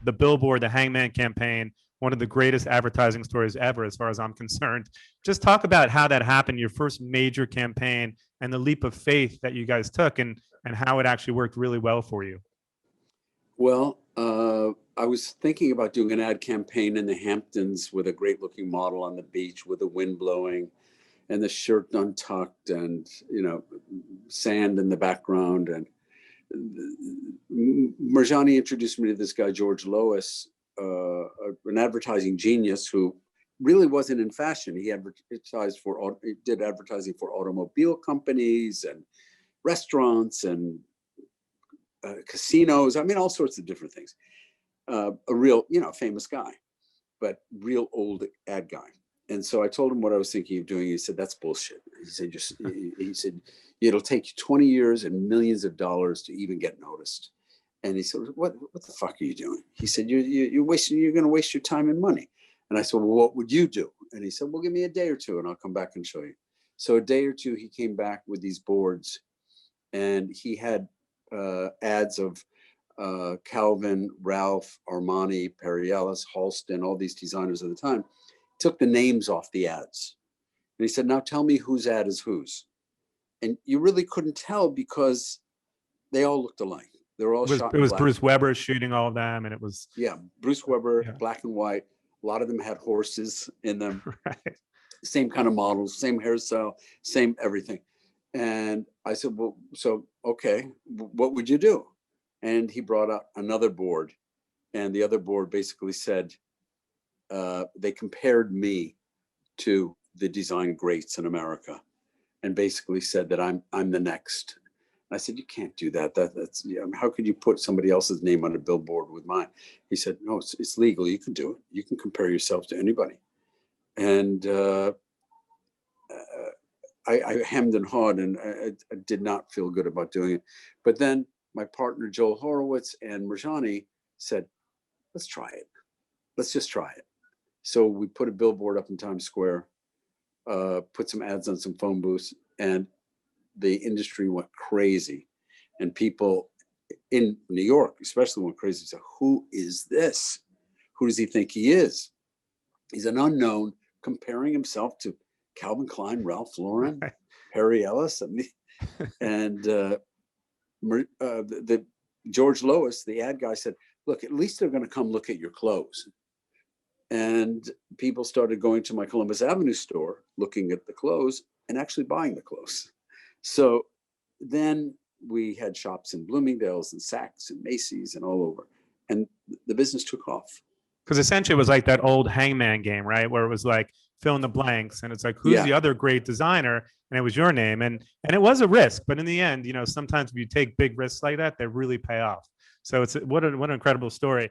the billboard, the Hangman campaign, one of the greatest advertising stories ever, as far as I'm concerned. Just talk about how that happened, your first major campaign, and the leap of faith that you guys took, and how it actually worked really well for you. Well, I was thinking about doing an ad campaign in the Hamptons with a great looking model on the beach with the wind blowing and the shirt untucked and, sand in the background. And Marjani introduced me to this guy, George Lois, an advertising genius who really wasn't in fashion. He did advertising for automobile companies and restaurants and casinos. I mean, all sorts of different things. A real, famous guy, but real old ad guy. And so I told him what I was thinking of doing. He said, "That's bullshit." He said, "It'll take you 20 years and millions of dollars to even get noticed." And he said, what the fuck are you doing? He said, you're going to waste your time and money. And I said, "Well, what would you do?" And he said, "Well, give me a day or two and I'll come back and show you." So a day or two, he came back with these boards, and he had ads of Calvin, Ralph, Armani, Perry Ellis, Halston, all these designers at the time. Took the names off the ads. And he said, "Now tell me whose ad is whose." And you really couldn't tell because they all looked alike. They were all shot in black. It was Bruce Weber shooting all of them, and it was... Yeah, Bruce Weber, black and white. A lot of them had horses in them. Right. Same kind of models, same hairstyle, same everything. And I said, "Well, so, okay, what would you do?" And he brought out another board. And the other board basically said, they compared me to the design greats in America and basically said that I'm the next. And I said, "You can't do that. That's how could you put somebody else's name on a billboard with mine?" He said, "No, it's legal. You can do it. You can compare yourself to anybody." And I hemmed and hawed, and I did not feel good about doing it. But then my partner, Joel Horowitz, and Marjani said, "Let's try it. Let's just try it." So we put a billboard up in Times Square, put some ads on some phone booths, and the industry went crazy. And people in New York, especially, went crazy. Said, "Who is this? Who does he think he is? He's an unknown, comparing himself to Calvin Klein, Ralph Lauren, Perry Ellis." And the George Lois, the ad guy, said, "Look, at least they're going to come look at your clothes." And people started going to my Columbus Avenue store, looking at the clothes and actually buying the clothes. So then we had shops in Bloomingdale's and Saks and Macy's and all over. And the business took off. Because essentially it was like that old Hangman game, right? Where it was like fill in the blanks, and it's like, who's the other great designer? And it was your name. And it was a risk, but in the end, sometimes if you take big risks like that, they really pay off. So it's what an incredible story.